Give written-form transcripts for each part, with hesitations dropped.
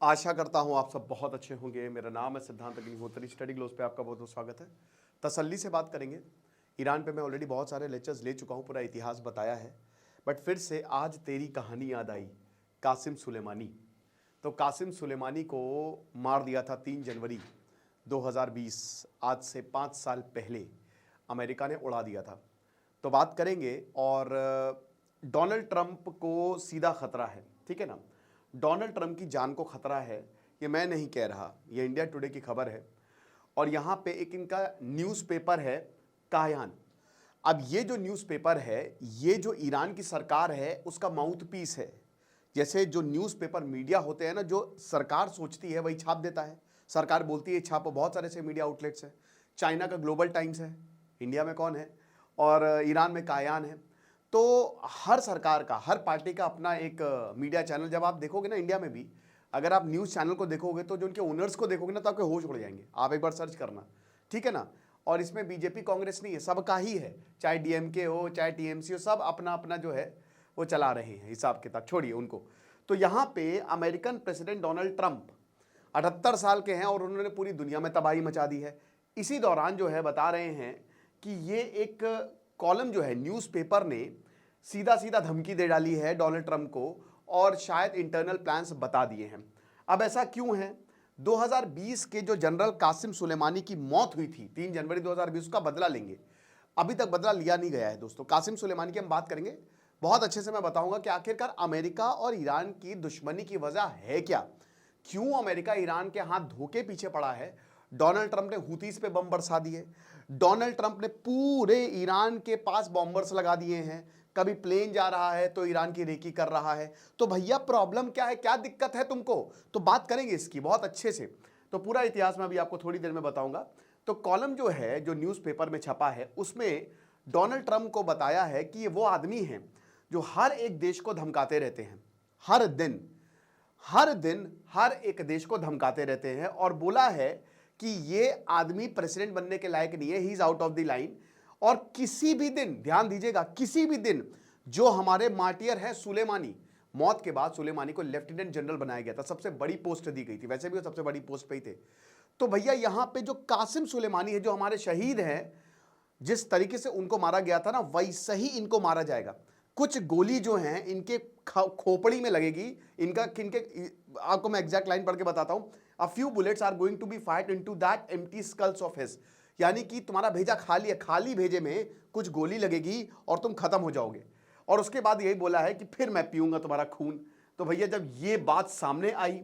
आशा करता हूं आप सब बहुत अच्छे होंगे। मेरा नाम है सिद्धांत अग्निहोत्री। स्टडी ग्लोस पे आपका बहुत बहुत स्वागत है। तसल्ली से बात करेंगे। ईरान पे मैं ऑलरेडी बहुत सारे लेक्चर्स ले चुका हूं, पूरा इतिहास बताया है, बट फिर से आज तेरी कहानी याद आई। कासिम सुलेमानी। तो कासिम सुलेमानी को मार दिया था 3 जनवरी 2020, आज से 5 साल पहले अमेरिका ने उड़ा दिया था। तो बात करेंगे। और डोनाल्ड ट्रंप को सीधा खतरा है, ठीक है ना। डोनाल्ड ट्रंप की जान को खतरा है, ये मैं नहीं कह रहा, ये इंडिया टुडे की खबर है। और यहाँ पे एक इनका न्यूज़पेपर है कायान। अब ये जो न्यूज़पेपर है, ये जो ईरान की सरकार है उसका माउथ पीस है। जैसे जो न्यूज़पेपर मीडिया होते हैं ना, जो सरकार सोचती है वही छाप देता है। सरकार बोलती है छापो। बहुत सारे ऐसे मीडिया आउटलेट्स हैं। चाइना का ग्लोबल टाइम्स है, इंडिया में कौन है, और ईरान में कायान है। तो हर सरकार का, हर पार्टी का अपना एक मीडिया चैनल। जब आप देखोगे ना इंडिया में भी, अगर आप न्यूज़ चैनल को देखोगे तो जो उनके ओनर्स को देखोगे ना तो आपके होश उड़ जाएंगे। आप एक बार सर्च करना, ठीक है ना। और इसमें बीजेपी कांग्रेस नहीं है, सबका ही है। चाहे डीएमके हो, चाहे टीएमसी हो, सब अपना अपना जो है वो चला रहे हैं हिसाब किताब, छोड़िए उनको। तो यहाँ पे अमेरिकन प्रेसिडेंट डोनाल्ड ट्रंप 78 साल के हैं और उन्होंने पूरी दुनिया में तबाही मचा दी है। इसी दौरान जो है बता रहे हैं कि ये एक कॉलम जो है न्यूज़पेपर ने सीधा सीधा धमकी दे डाली है डोनाल्ड ट्रंप को, और शायद इंटरनल प्लान्स बता दिए हैं। अब ऐसा क्यों है? 2020 के जो जनरल कासिम सुलेमानी की मौत हुई थी 3 जनवरी 2020, का बदला लेंगे। अभी तक बदला लिया नहीं गया है दोस्तों। कासिम सुलेमानी की हम बात करेंगे बहुत अच्छे से। मैं बताऊंगा कि आखिरकार अमेरिका और ईरान की दुश्मनी की वजह है क्या, क्यों अमेरिका ईरान के हाथ धोखे पीछे पड़ा है। डोनाल्ड ट्रंप ने हूतीस पे बम बरसा दिए। डोनाल्ड ट्रंप ने पूरे ईरान के पास बॉम्बर्स लगा दिए हैं। कभी प्लेन जा रहा है तो ईरान की रेकी कर रहा है। तो भैया प्रॉब्लम क्या है, क्या दिक्कत है तुमको? तो बात करेंगे इसकी बहुत अच्छे से। तो पूरा इतिहास मैं अभी आपको थोड़ी देर में बताऊंगा। तो कॉलम जो है, जो न्यूज़पेपर में छपा है, उसमें डोनाल्ड ट्रंप को बताया है कि ये वो आदमी हैं जो हर एक देश को धमकाते रहते हैं। हर दिन हर एक देश को धमकाते रहते हैं। और बोला है कि ये आदमी प्रेसिडेंट बनने के लायक नहीं है, he is out of the line. और किसी भी दिन, ध्यान दीजिएगा, किसी भी दिन जो हमारे मार्टियर है सुलेमानी, मौत के बाद सुलेमानी को लेफ्टिनेंट जनरल बनाया गया था, सबसे बड़ी पोस्ट दी गई थी, वैसे भी वो सबसे बड़ी पोस्ट पे ही थे। तो भैया यहां पे जो कासिम सुलेमानी है, जो हमारे शहीद हैं, जिस तरीके से उनको मारा गया था ना, वैसे ही इनको मारा जाएगा। कुछ गोली जो हैं इनके खोपड़ी में लगेगी। इनका किनके, आपको मैं एग्जैक्ट लाइन पढ़ के बताता हूं। A few bullets are going to be fired into that empty skulls of his. यानी कि तुम्हारा भेजा खाली है, खाली भेजे में कुछ गोली लगेगी और तुम खत्म हो जाओगे। और उसके बाद यही बोला है कि फिर मैं पीऊंगा तुम्हारा खून। तो भैया जब ये बात सामने आई,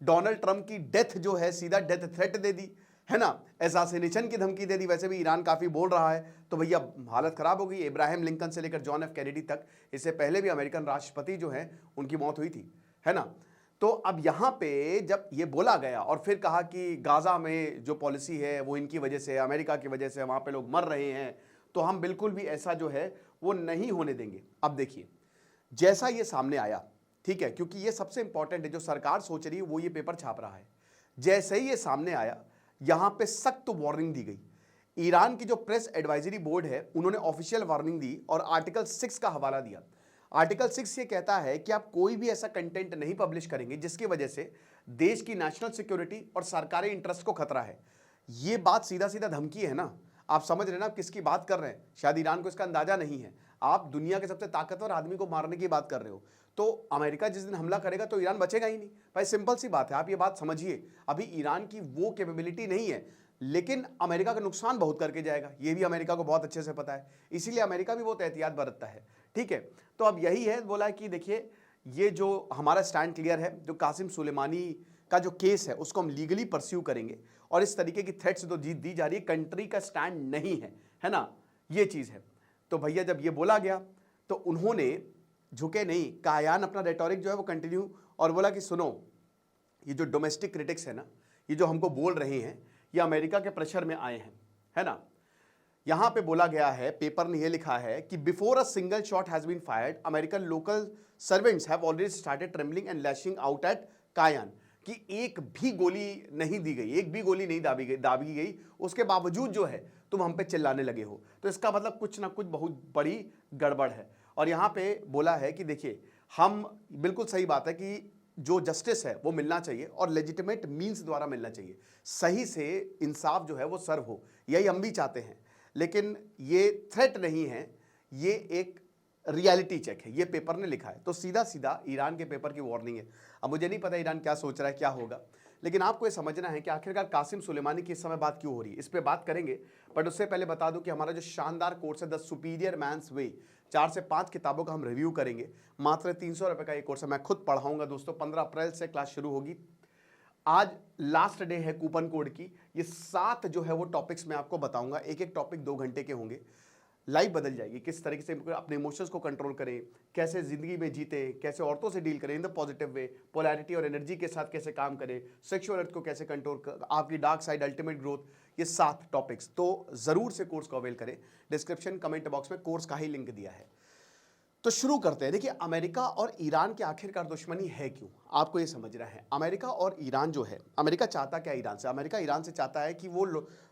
डोनाल्ड ट्रंप की डेथ जो है, सीधा डेथ थ्रेट दे दी है ना, असैसिनेशन की धमकी दे दी। वैसे भी ईरान काफी बोल रहा है, तो भैया हालत खराब हो गई। इब्राहिम लिंकन से लेकर जॉन एफ कैनेडी तक, इससे पहले भी अमेरिकन राष्ट्रपति जो हैं उनकी मौत हुई थी, है ना। तो अब यहां पे जब ये बोला गया और फिर कहा कि गाजा में जो पॉलिसी है वो इनकी वजह से, अमेरिका की वजह से वहां पे लोग मर रहे हैं, तो हम बिल्कुल भी ऐसा जो है वो नहीं होने देंगे। अब देखिए जैसा ये सामने आया, ठीक है, क्योंकि ये सबसे इंपॉर्टेंट है, जो सरकार सोच रही है वो ये पेपर छाप रहा है। जैसे ही ये सामने आया, यहां पे सख्त वार्निंग दी गई। ईरान की जो प्रेस एडवाइजरी बोर्ड है, उन्होंने ऑफिशियल वार्निंग दी और आर्टिकल 6 का हवाला दिया। आर्टिकल 6 ये कहता है कि आप कोई भी ऐसा कंटेंट नहीं पब्लिश करेंगे जिसकी वजह से देश की नेशनल सिक्योरिटी और सरकारी इंटरेस्ट को खतरा है। ये बात सीधा सीधा धमकी है ना। आप समझ रहे हैं ना आप किसकी बात कर रहे हैं? शायद ईरान को इसका अंदाजा नहीं है। आप दुनिया के सबसे ताकतवर आदमी को मारने की बात कर रहे हो। तो अमेरिका जिस दिन हमला करेगा तो ईरान बचेगा ही नहीं भाई, सिंपल सी बात है। आप ये बात समझिए। अभी ईरान की वो कैपेबिलिटी नहीं है, लेकिन अमेरिका का नुकसान बहुत करके जाएगा, ये भी अमेरिका को बहुत अच्छे से पता है। इसीलिए अमेरिका भी बहुत एहतियात बरतता है, ठीक है। तो अब यही है, बोला कि देखिए ये जो हमारा स्टैंड क्लियर है, जो कासिम सुलेमानी का जो केस है उसको हम लीगली परस्यू करेंगे। और इस तरीके की थ्रेट्स तो दी जा रही है, कंट्री का स्टैंड नहीं है ना, ये चीज है। तो भैया जब ये बोला गया तो उन्होंने झुके नहीं, कायान अपना रेटोरिक जो है वो कंटिन्यू, और बोला कि सुनो, ये जो डोमेस्टिक क्रिटिक्स है ना, ये जो हमको बोल रहे हैं, ये अमेरिका के प्रेशर में आए हैं, है ना। यहां पे बोला गया है, पेपर ने ये लिखा है कि before a single shot has been fired, American local servants have already started trembling and lashing out at कायान। कि एक भी गोली नहीं दी गई, एक भी गोली नहीं दाबी गई, उसके बावजूद जो है तुम हम पे चिल्लाने लगे हो। तो इसका मतलब कुछ ना कुछ बहुत बड़ी गड़बड़ है। और यहां पे बोला है कि देखिए, हम, बिल्कुल सही बात है कि जो जस्टिस है वो मिलना चाहिए और लेजिटिमेट मीन्स द्वारा मिलना चाहिए, सही से इंसाफ जो है वो सर्व हो, यही हम भी चाहते हैं। लेकिन ये थ्रेट नहीं है, ये एक रियलिटी चेक है, ये पेपर ने लिखा है। तो सीधा सीधा ईरान के पेपर की वार्निंग है। अब मुझे नहीं पता ईरान क्या सोच रहा है, क्या होगा, लेकिन आपको ये समझना है कि आखिरकार कासिम सुलेमानी की इस समय बात क्यों हो रही है, इस पे बात करेंगे। बट उससे पहले बता दूं कि हमारा जो शानदार कोर्स है द सुपीरियर मैन्स वे, 4 से 5 किताबों का हम रिव्यू करेंगे। मात्र 300 रुपए का ये कोर्स है, मैं खुद पढ़ाऊंगा दोस्तों। 15 अप्रैल से क्लास शुरू होगी। आज लास्ट डे है कूपन कोड की। ये 7 जो है वो टॉपिक्स मैं आपको बताऊंगा, एक एक टॉपिक 2 घंटे के होंगे। लाइफ बदल जाएगी, किस तरीके से अपने इमोशंस को कंट्रोल करें, कैसे जिंदगी में जीते, कैसे औरतों से डील करें in the positive way, polarity और एनर्जी के साथ कैसे काम करें, सेक्सुअल अर्थ को कैसे कंट्रोल कर, आपकी डार्क साइड, अल्टीमेट ग्रोथ, ये 7 टॉपिक्स। तो जरूर से कोर्स को अवेल करें। डिस्क्रिप्शन कमेंट बॉक्स में कोर्स का ही लिंक दिया है। तो शुरू करते हैं। देखिए, अमेरिका और ईरान की आखिरकार दुश्मनी है क्यों, आपको ये समझना है। अमेरिका और ईरान जो है, अमेरिका चाहता क्या ईरान से, अमेरिका ईरान से चाहता है कि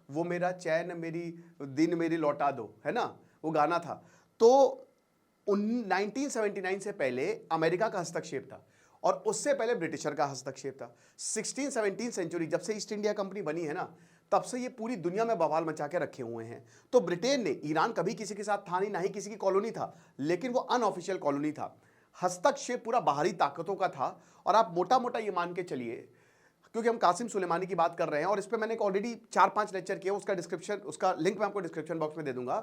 वो मेरा चैन मेरी दिन मेरी लौटा दो, है ना, वो गाना था। तो 1979 से पहले अमेरिका का हस्तक्षेप था और उससे पहले ब्रिटिशर का हस्तक्षेप था। 16-17 सेंचुरी, जब से ईस्ट इंडिया कंपनी बनी है ना, तब से ये पूरी दुनिया में बवाल मचा के रखे हुए हैं। तो ब्रिटेन ने, ईरान कभी किसी के साथ था नहीं, ना ही किसी की कॉलोनी था, लेकिन वो अनऑफिशियल कॉलोनी था। हस्तक्षेप पूरा बाहरी ताकतों का था। और आप मोटा मोटा ये मान के चलिए, क्योंकि हम कासिम सुलेमानी की बात कर रहे हैं और इस पे मैंने ऑलरेडी 4-5 लेक्चर किए, उसका डिस्क्रिप्शन, उसका लिंक मैं आपको डिस्क्रिप्शन बॉक्स में दे दूंगा,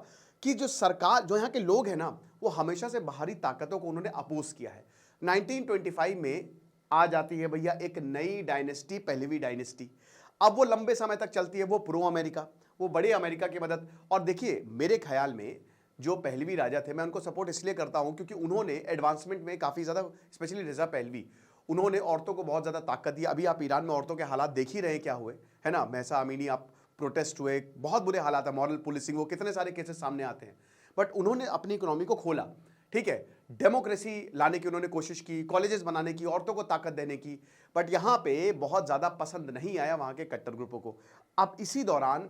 कि जो सरकार, जो यहाँ के लोग हैं ना, वो हमेशा से बाहरी ताकतों को उन्होंने अपोज किया है। 1925 में आ जाती है भैया एक नई डायनेस्टी, पहलवी डायनेस्टी। अब वो लंबे समय तक चलती है, वो प्रो अमेरिका, वो बड़े अमेरिका की मदद। और देखिए, मेरे ख्याल में जो पहलवी राजा थे, मैं उनको सपोर्ट इसलिए करता हूं क्योंकि उन्होंने एडवांसमेंट में काफ़ी ज़्यादा, स्पेशली रिजा पहलवी, उन्होंने औरतों को बहुत ज़्यादा ताकत दी। अभी आप ईरान में औरतों के हालात देख ही रहे हैं क्या हुए, है ना, महसा अमीनी, आप प्रोटेस्ट हुए, बहुत बुरे हालात है, मॉरल पुलिसिंग, वो कितने सारे केसेस सामने आते हैं। बट उन्होंने अपनी इकोनॉमी को खोला, ठीक है, डेमोक्रेसी लाने की उन्होंने कोशिश की, कॉलेजेस बनाने की, औरतों को ताकत देने की। बट यहाँ पे बहुत ज़्यादा पसंद नहीं आया वहाँ के कट्टर ग्रुपों को। अब इसी दौरान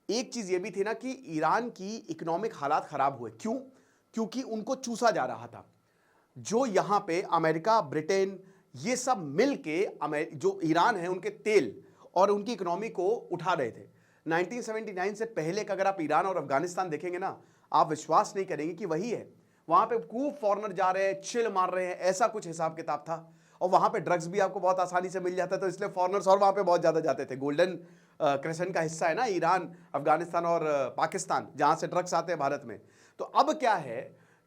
एक चीज़ ये भी थी ना कि ईरान की इकोनॉमिक हालात ख़राब हुए। क्यों? क्योंकि उनको चूसा जा रहा था। जो यहाँ पे अमेरिका, ब्रिटेन, ये सब मिल के जो ईरान है उनके तेल और उनकी इकोनॉमी को उठा रहे थे। 1979 से पहले का अगर आप ईरान और अफगानिस्तान देखेंगे ना, आप विश्वास नहीं करेंगे कि वही है। वहां पे खूब फॉरेनर जा रहे हैं, चिल मार रहे हैं, ऐसा कुछ हिसाब किताब था। और वहां पे ड्रग्स भी आपको बहुत आसानी से मिल जाता है, तो इसलिए फॉरेनर्स और वहां पे बहुत ज्यादा जाते थे। गोल्डन क्रेसेंट का हिस्सा है ना ईरान, अफगानिस्तान और पाकिस्तान, जहां से ड्रग्स आते हैं भारत में। तो अब क्या है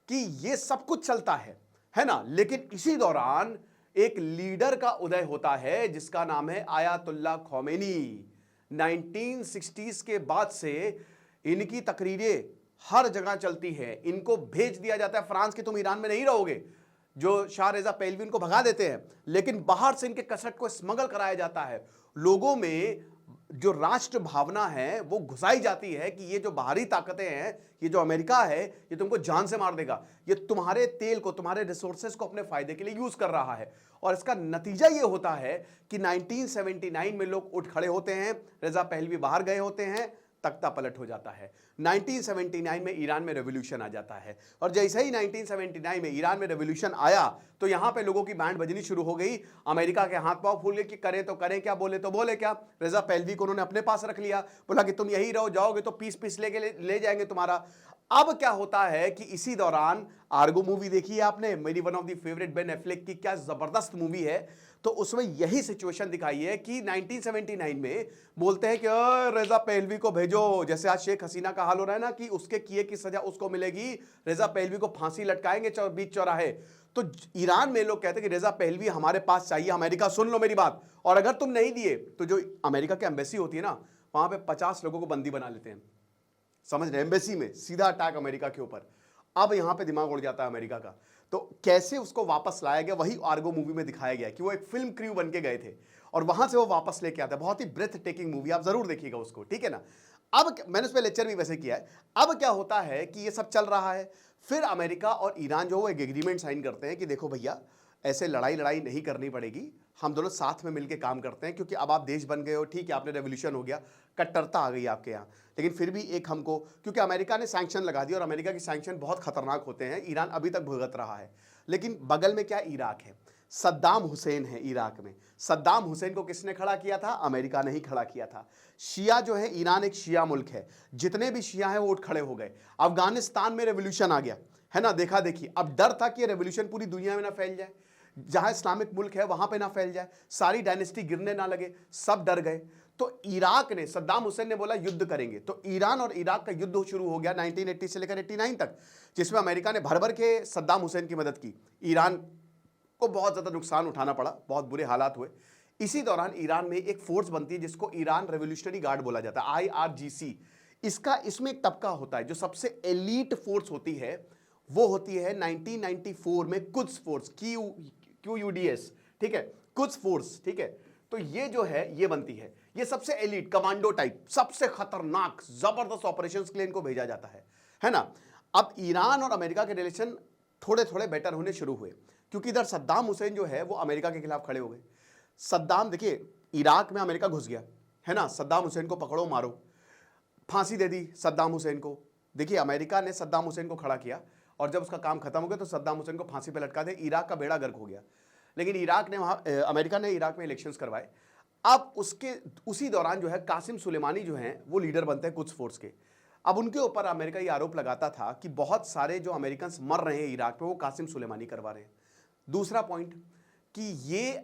कि ये सब कुछ चलता है ना, लेकिन इसी दौरान एक लीडर का उदय होता है जिसका नाम है आयतुल्लाह खौमेनी। 1960s के बाद से इनकी तकरीरें हर जगह चलती है। इनको भेज दिया जाता है फ्रांस कि तुम ईरान में नहीं रहोगे, जो शाह रेजा पहलवी उनको भगा देते हैं, लेकिन बाहर से इनके कसरत को स्मगल कराया जाता है। लोगों में जो राष्ट्र भावना है वो घुसाई जाती है कि ये जो बाहरी ताकतें हैं, ये जो अमेरिका है, ये तुमको जान से मार देगा, ये तुम्हारे तेल को, तुम्हारे रिसोर्सेज को अपने फायदे के लिए यूज कर रहा है। और इसका नतीजा ये होता है कि 1979 में लोग उठ खड़े होते हैं, रेजा पहलवी बाहर गए होते हैं, तख्ता पलट हो जाता है। 1979 में ईरान में रेवोल्यूशन आ जाता है। और जैसे ही 1979 में ईरान में रेवोल्यूशन आया तो यहां पे लोगों की बैंड बजनी शुरू हो गई। अमेरिका के हाथ पांव फूल गए कि करें तो करें क्या, बोले तो बोले क्या। रेजा पहलवी को उन्होंने अपने पास रख लिया, बोला कि तुम यही रहो, जाओगे तो पीस लेके ले जाएंगे तुम्हारा। अब क्या होता है कि इसी दौरान, आर्गो मूवी देखी है आपने, मेरी one of the favourite Ben Affleck की, क्या जबरदस्त मूवी है। तो उसमें यही सिचुएशन दिखाई है कि 1979 में बोलते हैं कि रेजा पहलवी को भेजो, जैसे आज शेख हसीना का हाल हो रहा है ना कि उसके किए की सजा उसको मिलेगी, रेजा पहलवी को फांसी लटकाएंगे बीच चौराहे। तो ईरान में लोग कहते हैं कि रेजा पहलवी हमारे पास चाहिए। अमेरिका सुन लो मेरी बात, और अगर तुम नहीं दिए तो जो अमेरिका की एम्बेसी होती है ना, वहां पे 50 लोगों को बंदी बना लेते हैं, समझ रहे, एम्बेसी में सीधा अटैक अमेरिका के ऊपर। अब यहां पे दिमाग उड़ जाता है अमेरिका का। तो कैसे उसको वापस लाया गया, वही आर्गो मूवी में दिखाया गया कि वो एक फिल्म क्रू बन के गए थे और वहां से वो वापस लेके आता है। बहुत ही ब्रेथ टेकिंग मूवी, आप जरूर देखिएगा उसको, ठीक है ना। अब मैंने उस पर लेक्चर भी वैसे किया है। अब क्या होता है कि ये सब चल रहा है, फिर अमेरिका और ईरान जो एक एग्रीमेंट साइन करते हैं कि देखो भैया, ऐसे लड़ाई नहीं करनी पड़ेगी, हम दोनों साथ में मिलकर काम करते हैं, क्योंकि अब आप देश बन गए हो, ठीक है, आपने रेवोल्यूशन हो गया, कट्टरता आ गई आपके यहाँ, लेकिन फिर भी एक हमको, क्योंकि अमेरिका ने सैंक्शन लगा दिया और अमेरिका की सैंक्शन बहुत खतरनाक होते हैं, ईरान अभी तक भुगत रहा है। लेकिन बगल में क्या, इराक है। सद्दाम हुसैन है इराक में। सद्दाम हुसैन को किसने खड़ा किया था? अमेरिका ने ही खड़ा किया था। शिया जो है, ईरान एक शिया मुल्क है, जितने भी शिया हैं वो उठ खड़े हो गए। अफगानिस्तान में रेवोल्यूशन आ गया है ना, देखा देखी। अब डर था कि रेवोल्यूशन पूरी दुनिया में ना फैल जाए, जहां इस्लामिक मुल्क है वहां पे ना फैल जाए, सारी डायनेस्टी गिरने ना लगे, सब डर गए। तो इराक ने, सद्दाम हुसैन ने बोला युद्ध करेंगे, तो ईरान और इराक का युद्ध शुरू हो गया 1980 से लेकर 89 तक, जिसमें अमेरिका ने भर भर के सद्दाम हुसैन की मदद की। ईरान को बहुत ज़्यादा नुकसान उठाना पड़ा, बहुत बुरे हालात हुए। इसी दौरान ईरान में एक फोर्स बनती है जिसको ईरान रेवोल्यूशनरी गार्ड बोला जाता है, IRGC। इसमें एक तबका होता है, जो सबसे एलीट फोर्स होती है वो होती है 1994 में कुद्स फोर्स, QUDS, ठीक है, कुद्स फोर्स, ठीक है। तो ये जो है ये बनती है, ये सबसे एलीट कमांडो टाइप, सबसे खतरनाक जबरदस्त ऑपरेशंस के लिए इनको भेजा जाता है ना। अब ईरान और अमेरिका के रिलेशन थोड़े थोड़े बेटर होने शुरू हुए, क्योंकि इधर सद्दाम हुसैन जो है वो अमेरिका के खिलाफ खड़े हो गए। सद्दाम, देखिए इराक में अमेरिका घुस गया है ना, सद्दाम हुसैन को पकड़ो मारो, फांसी दे दी सद्दाम हुसैन को। देखिए अमेरिका ने सद्दाम हुसैन को खड़ा किया, और जब उसका काम खत्म हो गया तो सद्दाम हुसैन को फांसी पे लटका दे, इराक का बेड़ा गर्क हो गया। लेकिन अमेरिका ने इराक में इलेक्शंस करवाए। अब उसी दौरान जो है कासिम सुलेमानी जो हैं वो लीडर बनते हैं कुछ फोर्स के। अब उनके ऊपर अमेरिका ये आरोप लगाता था कि बहुत सारे जो अमेरिकन मर रहे हैं इराक में वो कासिम सुलेमानी करवा रहे हैं। दूसरा पॉइंट कि ये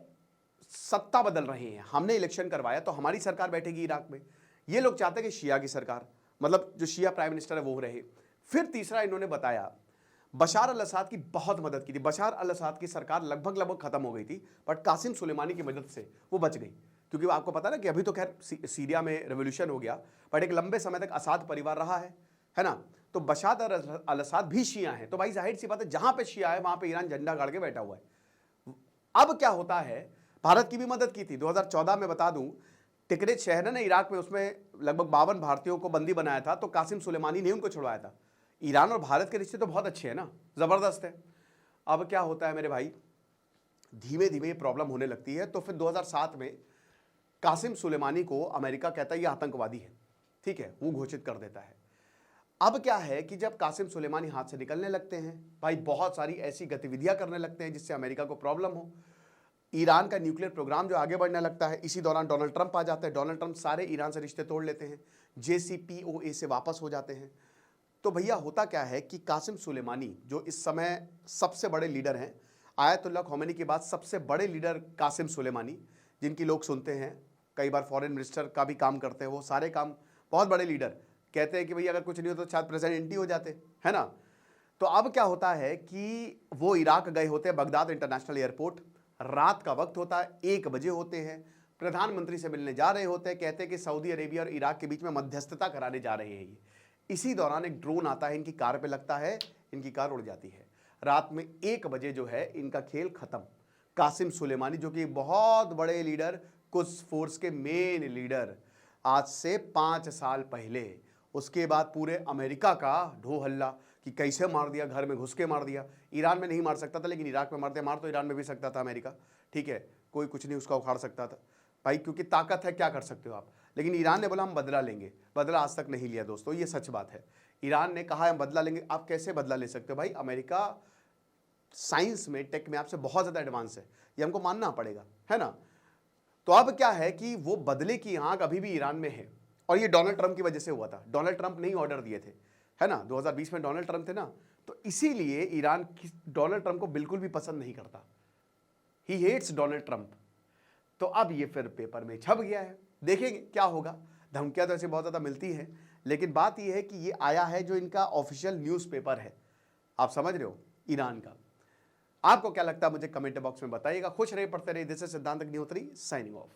सत्ता बदल रहे हैं, हमने इलेक्शन करवाया तो हमारी सरकार बैठेगी इराक में, ये लोग चाहते हैं कि शिया की सरकार, मतलब जो शिया प्राइम मिनिस्टर है वो रहे। फिर तीसरा इन्होंने बताया बशार अल असद की बहुत मदद की थी, बशार अल असद की सरकार लगभग खत्म हो गई थी, बट कासिम सुलेमानी की मदद से वो बच गई। क्योंकि आपको पता ना कि अभी तो खैर सीरिया में रेवोल्यूशन हो गया, बट एक लंबे समय तक असद परिवार रहा है ना। तो बशार अल असद भी शिया हैं, तो भाई जाहिर सी बात है जहां पे शिया है वहां पे ईरान झंडा गाड़ के बैठा हुआ है। अब क्या होता है, भारत की भी मदद की थी 2014 में, बता दूं टिकरित शहर है ना इराक में, उसमें लगभग 52 भारतीयों को बंदी बनाया था, तो कासिम सुलेमानी ने उनको छुड़वाया था। ईरान और भारत के रिश्ते तो बहुत अच्छे हैं ना, जबरदस्त है। अब क्या होता है मेरे भाई, धीमे धीमे प्रॉब्लम होने लगती है। तो फिर 2007 में कासिम सुलेमानी को अमेरिका कहता है ये आतंकवादी है, ठीक है, वो घोषित कर देता है। अब क्या है कि जब कासिम सुलेमानी हाथ से निकलने लगते हैं, भाई बहुत सारी ऐसी गतिविधियां करने लगते हैं जिससे अमेरिका को प्रॉब्लम हो, ईरान का न्यूक्लियर प्रोग्राम जो आगे बढ़ने लगता है। इसी दौरान डोनाल्ड ट्रंप आ जाते हैं, डोनाल्ड ट्रंप सारे ईरान से रिश्ते तोड़ लेते हैं, JCPOA से वापस हो जाते हैं। तो भैया होता क्या है कि कासिम सुलेमानी जो इस समय सबसे बड़े लीडर हैं, आयतुल्लाह खोमेनी के बाद सबसे बड़े लीडर कासिम सुलेमानी, जिनकी लोग सुनते हैं, कई बार फॉरेन मिनिस्टर का भी काम करते हैं, वो सारे काम, बहुत बड़े लीडर कहते हैं कि भैया अगर कुछ नहीं हो तो शायद प्रेसिडेंट ही हो जाते, है ना। तो अब क्या होता है कि वो इराक गए होते हैं, बगदाद इंटरनेशनल एयरपोर्ट, रात का वक्त होता है, 1 बजे होते हैं, प्रधानमंत्री से मिलने जा रहे होते हैं, कहते हैं कि सऊदी अरेबिया और इराक के बीच में मध्यस्थता कराने जा रहे हैं ये। इसी दौरान एक ड्रोन आता है, इनकी कार पे लगता है, इनकी कार उड़ जाती है। रात में 1 बजे जो है इनका खेल खत्म। कासिम सुलेमानी जो कि बहुत बड़े लीडर, कुछ फोर्स के मेन लीडर, आज से 5 साल पहले, उसके बाद पूरे अमेरिका का ढो हल्ला कि कैसे मार दिया, घर में घुस के मार दिया। ईरान में नहीं मार सकता था लेकिन इराक में मार तो ईरान में भी सकता था अमेरिका, ठीक है, कोई कुछ नहीं उसका उखाड़ सकता था भाई, क्योंकि ताकत है, क्या कर सकते हो आप। लेकिन ईरान ने बोला हम बदला लेंगे, बदला आज तक नहीं लिया दोस्तों, ये सच बात है। ईरान ने कहा हम बदला लेंगे, आप कैसे बदला ले सकते हो भाई, अमेरिका साइंस में, टेक में आपसे बहुत ज़्यादा एडवांस है, ये हमको मानना पड़ेगा, है ना। तो अब क्या है कि वो बदले की आंख अभी भी ईरान में है, और ये डोनाल्ड ट्रंप की वजह से हुआ था। डोनाल्ड ट्रंप ने ही ऑर्डर दिए थे, है ना, 2020 में डोनाल्ड ट्रंप थे ना, तो इसीलिए ईरान डोनाल्ड ट्रंप को बिल्कुल भी पसंद नहीं करता, ही हेट्स डोनाल्ड ट्रंप। तो अब ये फिर पेपर में छप गया है, देखेंगे क्या होगा। धमकियां तो ऐसे बहुत ज़्यादा मिलती हैं, लेकिन बात यह है कि ये आया है जो इनका ऑफिशियल न्यूज़पेपर है, आप समझ रहे हो, ईरान का। आपको क्या लगता है मुझे कमेंट बॉक्स में बताइएगा। खुश रहिए, पढ़ते रहिए। दिस इज सिद्धांत अग्निहोत्री साइनिंग ऑफ।